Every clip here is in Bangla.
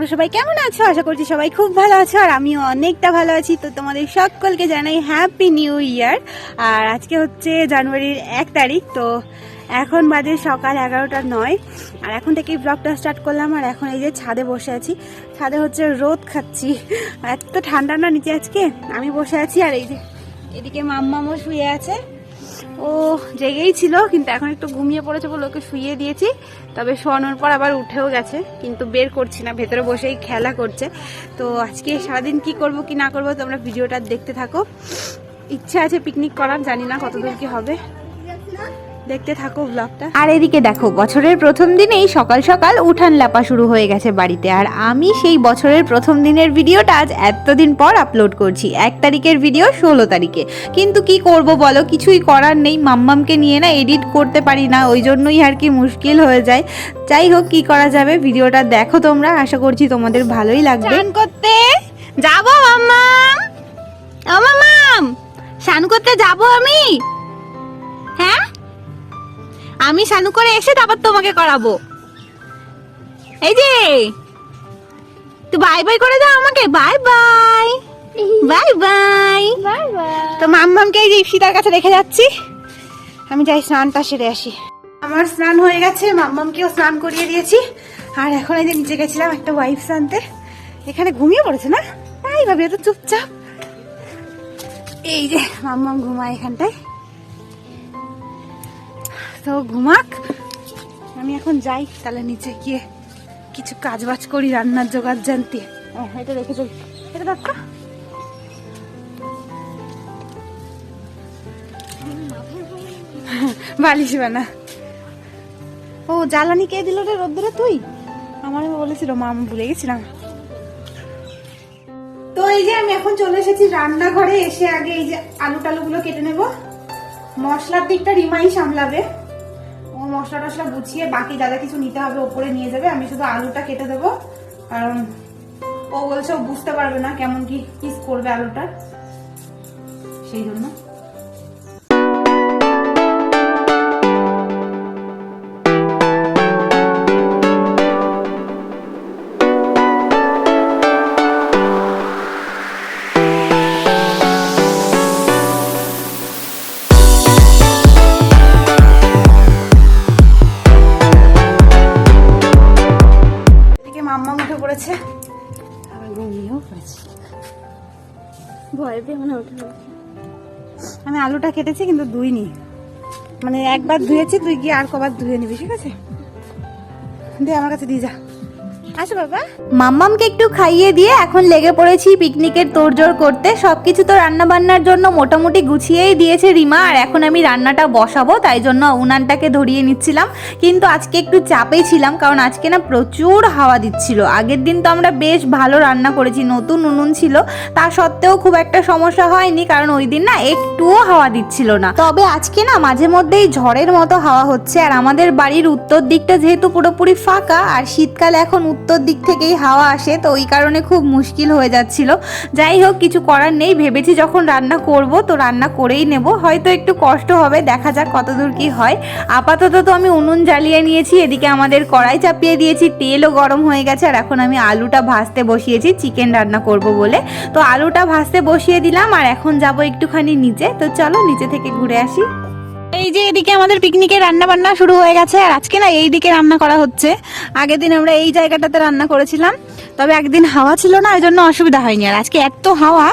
তোমরা সবাই কেমন আছো? আশা করছি সবাই খুব ভালো আছো, আর আমিও অনেকটা ভালো আছি। তো তোমাদের সকলকে জানাই হ্যাপি নিউ ইয়ার। আর আজকে হচ্ছে জানুয়ারির 1 তারিখ। তো এখন বাজে সকাল 11:09, আর এখন থেকেই ব্লগটা স্টার্ট করলাম। আর এখন এই যে ছাদে বসে আছি, ছাদে হচ্ছে রোদ খাচ্ছি। আর এত ঠান্ডা না নিচে আজকে, আমি বসে আছি। আর এই যে এদিকে মাম্মামও শুয়ে আছে, ও জেগেই ছিল কিন্তু এখন একটু ঘুমিয়ে পড়েছে বলে ওকে শুইয়ে দিয়েছি। তবে শোয়ানোর পর আবার উঠেও গেছে, কিন্তু বের করছি না, ভেতরে বসেই খেলা করছে। তো আজকে সারাদিন কি করব কি না করব তোমরা ভিডিওটা দেখতে থাকো। ইচ্ছা আছে পিকনিক করার, জানি না কতদূর কি হবে, দেখতে থাকো ব্লগটা। আর এদিকে দেখো, বছরের প্রথম দিনেই সকাল সকাল উঠান লাপা শুরু হয়ে গেছে বাড়িতে। আর আমি সেই বছরের প্রথম দিনের ভিডিওটা আজ এতদিন পর আপলোড করছি, 1 তারিখের ভিডিও 16 তারিখে। কিন্তু কি করব বলো, কিছুই করার নেই, মাম্মামকে নিয়ে না এডিট করতে পারি না, ওই জন্যই আর কি মুশকিল হয়ে যায়। যাই হোক, কি করা যাবে, ভিডিওটা দেখো তোমরা, আশা করছি তোমাদের ভালোই লাগবে। স্নান করতে যাবো মাম্মাম, ও মাম্মাম স্নান করতে যাবো আমি। হ্যাঁ, আমি স্নান করে এসে তারপর তোমাকে করাবো। এই যে তুই বাই বাই করে দাও আমাকে, bye bye bye bye bye bye. তো মাম্মামকে এই যে ইপসিতার কাছে রেখে যাচ্ছি, আমি যাই স্নানটা সেরে আসি। আমার স্নান হয়ে গেছে, মাম্মামকেও স্নান করিয়ে দিয়েছি। আর এখন এই যে নিচে গেছিলাম একটা ওয়াইপস আনতে, এখানে ঘুমিয়ে পড়েছে না, তাই ভাবি এত চুপচাপ। এই যে মাম্মাম ঘুমায় এখানটায়, তো ঘুমাক, আমি এখন যাই তাহলে নিচে গিয়ে কিছু কাজ বাজ করি, রান্নার জোগাড় জানতে। এটা রেখে চল, এটা দেখো বালিশ বানা। ও জ্বালানি কে দিল রে রোদ্দুরে? তুই আমার বলেছিল মা, আমি ভুলে গেছিলাম। তো এই যে আমি এখন চলে এসেছি রান্নাঘরে, এসে আগে এই যে আলু টালুগুলো কেটে নেব। মশলার দিকটা রিমাই সামলাবে, ও মশলা টশলা গুছিয়ে বাকি যা যা কিছু নিতে হবে ওপরে নিয়ে যাবে, আমি শুধু আলুটা কেটে দেবো। কারণ ও বলছে ও বুঝতে পারবে না কেমন কি পিস করবে আলুটা, সেই জন্য। মাম্মা উঠে পড়েছে, আবার ঘুমিয়েও পড়েছে, ভয় পেয়ে মনে উঠে পড়েছে। আমি আলুটা কেটেছি কিন্তু ধুইনি, মানে একবার ধুয়েছি, তুই গিয়ে আর কবার ধুয়ে নিবি, ঠিক আছে? দে আমার কাছে দিয়ে যা। আসো বাবা। মাম্মামকে একটু খাইয়ে দিয়ে এখন লেগে পড়েছি পিকনিকের তোড়জোড় করতে। সবকিছু তো রান্না বান্নার জন্য মোটামুটি গুছিয়েই দিয়েছে রিমা, আর এখন আমি রান্নাটা বসাবো, তাই জন্য উনানটাকে ধরিয়ে নিচ্ছিলাম। কিন্তু আজকে একটু চাপে ছিলাম, কারণ আজকে না প্রচুর হাওয়া দিচ্ছিল। আগের দিন তো আমরা বেশ ভালো রান্না করেছি, নতুন উনুন ছিল, তা সত্ত্বেও খুব একটা সমস্যা হয়নি, কারণ ওই দিন না একটুও হাওয়া দিচ্ছিল না। তবে আজকে না মাঝে মধ্যেই ঝড়ের মতো হাওয়া হচ্ছে। আর আমাদের বাড়ির উত্তর দিকটা যেহেতু পুরোপুরি ফাঁকা, আর শীতকালে এখন উত্তর দিক থেকেই হাওয়া আসে, তো ওই কারণে খুব মুশকিল হয়ে যাচ্ছিল। যাই হোক, কিছু করার নেই, ভেবেছি যখন রান্না করব তো রান্না করেই নেব, হয়তো একটু কষ্ট হবে, দেখা যাক কতদূর কি হয়। আপাতত তো আমি উনুন জ্বালিয়ে নিয়েছি, এদিকে আমাদের কড়াই চাপিয়ে দিয়েছি, তেলও গরম হয়ে গেছে। আর এখন আমি আলুটা ভাজতে বসিয়েছি, চিকেন রান্না করব বলে। তো আলুটা ভাজতে বসিয়ে দিলাম, আর এখন যাব একটুখানি নিচে। তো চলো নিচে থেকে ঘুরে আসি। এই যে এদিকে আমাদের পিকনিকের রান্না বান্না শুরু হয়ে গেছে, আর আজকে না এই দিকে রান্না করা হচ্ছে। আগের দিন আমরা এই জায়গাটাতে রান্না করেছিলাম, তবে একদিন হাওয়া ছিল না, ওই জন্য অসুবিধা হয়নি। আর আজকে এত হাওয়া,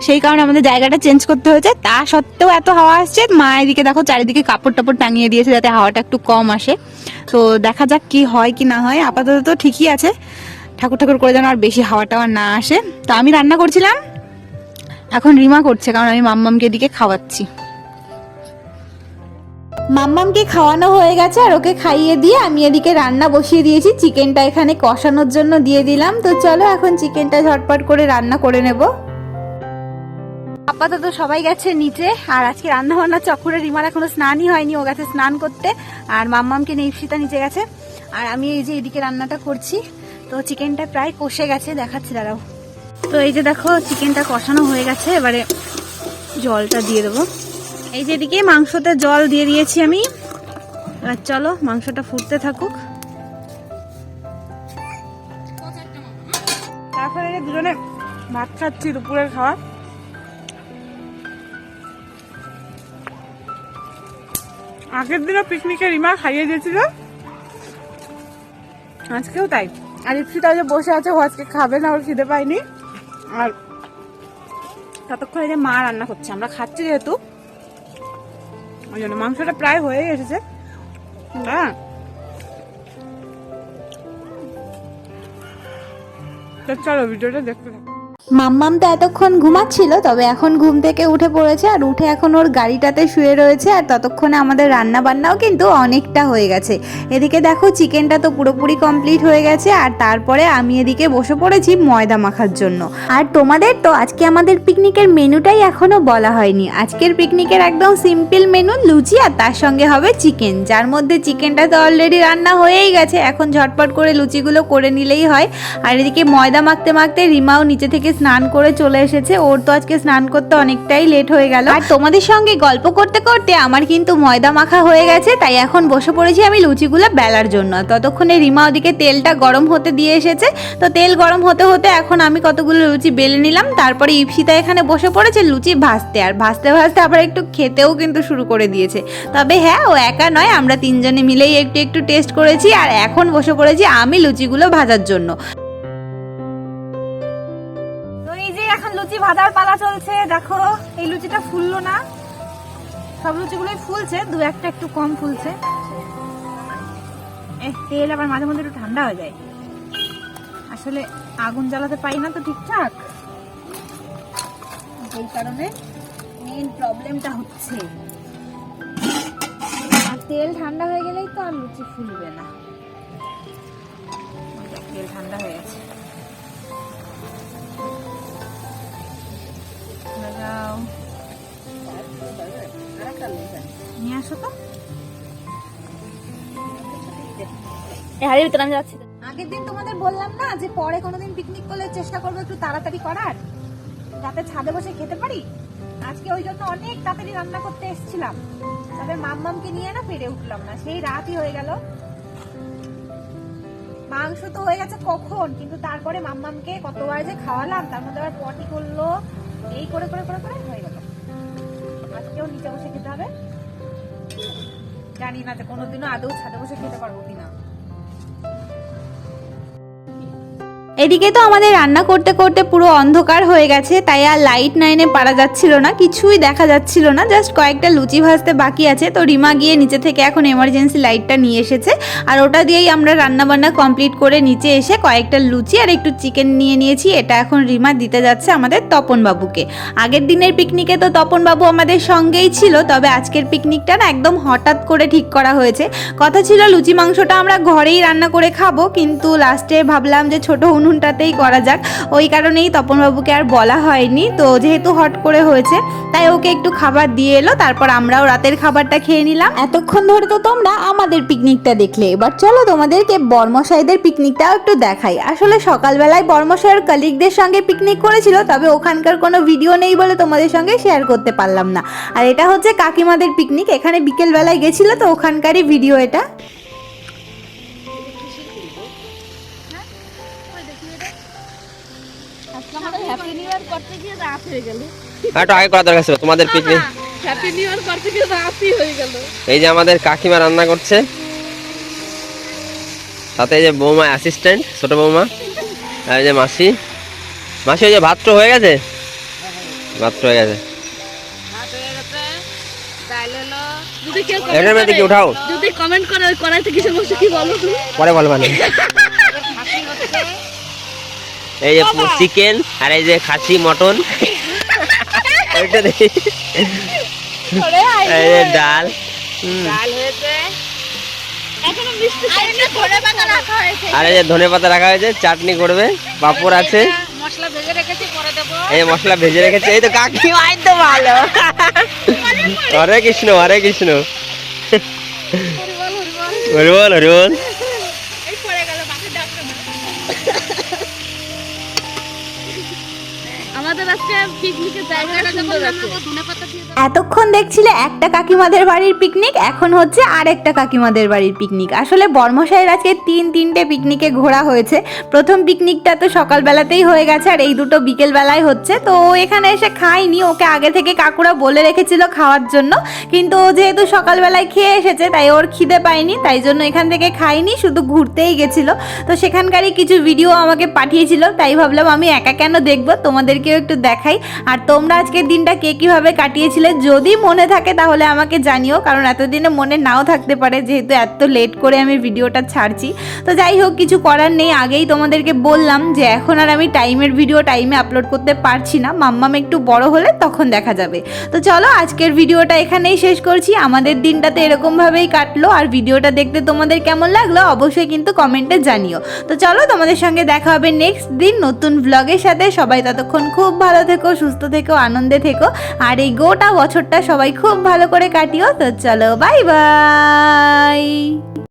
সেই কারণে আমাদের জায়গাটা চেঞ্জ করতে হয়েছে। তা সত্ত্বেও এত হাওয়া আসছে, মা এদিকে দেখো চারিদিকে কাপড় টাপড় টাঙিয়ে দিয়েছে যাতে হাওয়াটা একটু কম আসে। তো দেখা যাক কি হয় কি না হয়, আপাতত তো ঠিকই আছে, ঠাকুর ঠাকুর করে যেন আর বেশি হাওয়া টাওয়া না আসে। তো আমি রান্না করছিলাম, এখন রিমা করছে, কারণ আমি মাম্মামকে এদিকে খাওয়াচ্ছি। মাম্মামকে খাওয়ানো হয়ে গেছে, আর ওকে খাইয়ে দিয়ে আমি এদিকে রান্না বসিয়ে দিয়েছি। চিকেনটা এখানে কষানোর জন্য দিয়ে দিলাম। তো চলো এখন চিকেনটা ঝটপট করে রান্না করে নেব। আপাতত সবাই গেছে নিচে, আর আজকে রান্না বান্না চক্করে রিমার এখনো স্নানই হয়নি, ও গেছে স্নান করতে। আর মাম্মামকে নিয়ে ইপসিতা নিচে গেছে, আর আমি এই যে এদিকে রান্নাটা করছি। তো চিকেনটা প্রায় কষে গেছে, দেখাচ্ছি দাঁড়াও। তো এই যে দেখো চিকেনটা কষানো হয়ে গেছে, এবারে জলটা দিয়ে দেবো। এই যে এদিকে মাংসতে জল দিয়ে দিয়েছি আমি, আর চলো মাংসটা ফুটতে থাকুক। দুজনে ভাত খাচ্ছি দুপুরের খাওয়া। আগের দিনও পিকনিকে রিমা খাইয়ে দিয়েছিল, আজকেও তাই। আর ইপসিটা যে বসে আছে ও আজকে খাবে না, ওর খিদে পায়নি। আর ততক্ষণে যে মা রান্না করছে, আমরা খাচ্ছি যেহেতু ওই জন্য মাংসটা প্রায় হয়ে এসেছে। হ্যাঁ, তো চলো ভিডিওটা দেখতে থাকো। মাম্মাম তো এতক্ষণ ঘুমাচ্ছিল, তবে এখন ঘুম থেকে উঠে পড়েছে আর উঠে এখন ওর গাড়িটাতে শুয়ে রয়েছে। আর ততক্ষণে আমাদের রান্না বান্নাও কিন্তু অনেকটা হয়ে গেছে। এদিকে দেখো চিকেনটা তো পুরোপুরি কমপ্লিট হয়ে গেছে, আর তারপরে আমি এদিকে বসে পড়েছি ময়দা মাখার জন্য। আর তোমাদের তো আজকে আমাদের পিকনিকের মেনুটাই এখনো বলা হয়নি। আজকের পিকনিকের একদম সিম্পল মেনু, লুচি আর তার সঙ্গে হবে চিকেন, যার মধ্যে চিকেনটা তো অলরেডি রান্না হয়েই গেছে। এখন ঝটপট করে লুচিগুলো করে নিলেই হয়। আর এদিকে ময়দা মাখতে মাখতে রিমাও নিচে থেকে স্নান করে চলে এসেছে। ওর তো আজকে স্নান করতে অনেকটাই লেট হয়ে গেল। আর তোমাদের সঙ্গে গল্প করতে করতে আমার কিন্তু ময়দা মাখা হয়ে গেছে, তাই এখন বসে পড়েছি আমি লুচিগুলো বেলার জন্য। ততক্ষণে রিমা ওদিকে তেলটা গরম হতে দিয়ে এসেছে। তো তেল গরম হতে হতে এখন আমি কতগুলো লুচি বেলে নিলাম। তারপরে ইপসিতা এখানে বসে পড়েছে লুচি ভাজতে, আর ভাজতে ভাজতে আবার একটু খেতেও কিন্তু শুরু করে দিয়েছে। তবে হ্যাঁ, ও একা নয়, আমরা তিনজনে মিলেই একটু একটু টেস্ট করেছি। আর এখন বসে পড়েছি আমি লুচিগুলো ভাজার জন্য। এখন লুচি ভাজার পালা চলছে। দেখো এই লুচিটা ফুললো না, সব লুচিগুলোই ফুলছে, দু একটা একটু কম ফুলছে। তেল আবার মাঝে মধ্যে একটু ঠান্ডা হয়ে যায়, আসলে আগুন জ্বালাতে পারি না তো ঠিকঠাক, এই কারণে মেইন প্রবলেমটা হচ্ছে। আর তেল ঠান্ডা হয়ে গেলেই তো আর লুচি ফুলবে না। তেল ঠান্ডা হয়ে গেছে, নিয়ে আসো তো। আগের দিন তোমাদের বললাম না যে পরে কোনোদিন পিকনিক করলে চেষ্টা করবো একটু তাড়াতাড়ি করার, যাতে ছাদে বসে খেতে পারি। আজকে ওই জন্য অনেক তাড়াতাড়ি রান্না করতে এসেছিলাম, তবে মাম্মামকে নিয়ে না পেরে উঠলাম না, সেই রাতই হয়ে গেল। মাংস তো হয়ে গেছে কখন, কিন্তু তারপরে মাম্মামকে কতবার যে খাওয়ালাম, তার মধ্যে আবার পটি করলো, এই করে করে করে করে হয়ে গেল। আজকেও নিচে বসে খেতে হবে, জানি না যে কোনোদিনও আদৌ ছাদে বসে খেতে পারবো কিনা। এদিকে তো আমাদের রান্না করতে করতে পুরো অন্ধকার হয়ে গেছে, তাই আর লাইট না এনে পারা যাচ্ছিল না, কিছুই দেখা যাচ্ছিল না, জাস্ট কয়েকটা লুচি ভাজতে বাকি আছে। তো রিমা গিয়ে নিচে থেকে এখন এমার্জেন্সি লাইটটা নিয়ে এসেছে, আর ওটা দিয়েই আমরা রান্না বান্না কমপ্লিট করে নিচে এসে কয়েকটা লুচি আর একটু চিকেন নিয়ে নিয়েছি। এটা এখন রিমা দিতে যাচ্ছে আমাদের তপন বাবুকে। আগের দিনের পিকনিকে তো তপন বাবু আমাদের সঙ্গেই ছিল, তবে আজকের পিকনিকটা না একদম হঠাৎ করে ঠিক করা হয়েছে। কথা ছিল লুচি মাংসটা আমরা ঘরেই রান্না করে খাবো, কিন্তু লাস্টে ভাবলাম যে ছোট উনুনটাতেই করা যাক, ওই কারণেই তপনবাবুকে আর বলা হয়নি। তো যেহেতু হট করে হয়েছে, তাই ওকে একটু খাবার দিয়ে এলো, তারপর আমরাও রাতের খাবারটা খেয়ে নিলাম। এতক্ষণ ধরে তো তোমরা আমাদের পিকনিকটা দেখলে, এবার চলো তোমাদেরকে বর্মশাইদের পিকনিকটাও একটু দেখাই। আসলে সকালবেলায় বর্মশাইয়ের কলিগদের সঙ্গে পিকনিক করেছিল, তবে ওখানকার কোনো ভিডিও নেই বলে তোমাদের সঙ্গে শেয়ার করতে পারলাম না। আর এটা হচ্ছে কাকিমাদের পিকনিক, এখানে বিকেলবেলায় গেছিল, তো ওখানকারই ভিডিও এটা। তোমাদের পিকনিক এই যে আমাদের কাকিমা রান্না করছে, সাথে এই যে বৌমা অ্যাসিস্ট্যান্ট, ছোট বৌমা, আর এই যে মাসি। মাসি ওই যে ভাত হয়ে গেছে, ভাত হয়ে গেছে, এটার মধ্যে কি উঠাও, যদি কমেন্ট করে ওই কড়াইতে কিছু বসে কি বলো, পরে বলবা না। এই যে চিকেন আর এই যে খাসি মটন, ওইটা দেখি, এই যে ডাল, ডাল হয়েছে, এখনো মিষ্টি ধনেপাতা রাখা হয়েছে, আর এই যে ধনেপাতা রাখা হয়েছে, চাটনি করবে, পাপড় আছে, মশলা ভেজে রেখেছি, পরে দেবো। এই মশলা ভেজে রেখেছে, এই তো কাকিমা, এই তো ভালো। হরে কৃষ্ণ, হরে কৃষ্ণ, হরি বল, হরি বল। এই পড়ে গেল বাকি ডাক্তার। আমাদের আজকে পিকনিকের জায়গাটা সুন্দর আছে। এতক্ষণ দেখছিলে একটা কাকিমাদের বাড়ির পিকনিক, এখন হচ্ছে আরেকটা কাকিমাদের বাড়ির পিকনিক। আসলে বর্মশাইয়ের আজকে তিনটে পিকনিকে ঘোরা হয়েছে। প্রথম পিকনিকটা তো সকালবেলাতেই হয়ে গেছে, আর এই দুটো বিকেল বেলায় হচ্ছে। তো ও এখানে এসে খায়নি, ওকে আগে থেকে কাকুরা বলে রেখেছিল খাওয়ার জন্য, কিন্তু ও যেহেতু সকালবেলায় খেয়ে এসেছে তাই ওর খিদে পায়নি, তাই জন্য এখান থেকে খায়নি, শুধু ঘুরতেই গেছিল। তো সেখানকারই কিছু ভিডিও আমাকে পাঠিয়েছিল, তাই ভাবলাম আমি একা কেন দেখবো, তোমাদেরকেও একটু দেখাই। আর তোমরা আজকের দিনটা কে কীভাবে কাটিয়েছিলে যদি মনে থাকে তাহলে আমাকে জানিও, কারণ এতদিনে মনে নাও থাকতে পারে, যেহেতু এত লেট করে আমি ভিডিওটা ছাড়ছি। তো যাই হোক, কিছু করার নেই। আগেই তোমাদেরকে বললাম যে এখন আর আমি টাইমের ভিডিও টাইমে আপলোড করতে পারছি না, মাম্মাম একটু বড় হলে তখন দেখা যাবে। তো চলো আজকের ভিডিওটা এখানেই শেষ করছি। আমাদের দিনটাতে এরকমভাবেই কাটলো, আর ভিডিওটা দেখতে তোমাদের কেমন লাগলো অবশ্যই কিন্তু কমেন্টে জানিও। তো চলো, তোমাদের সঙ্গে দেখা হবে নেক্সট দিন নতুন ব্লগের সাথে। সবাই ততক্ষণ খুব ভালো থেকো, সুস্থ থেকো, আনন্দে থেকো, আর এই গোটা বছরটা সবাই খুব ভালো করে কাটিও। তো চলো, বাই বাই।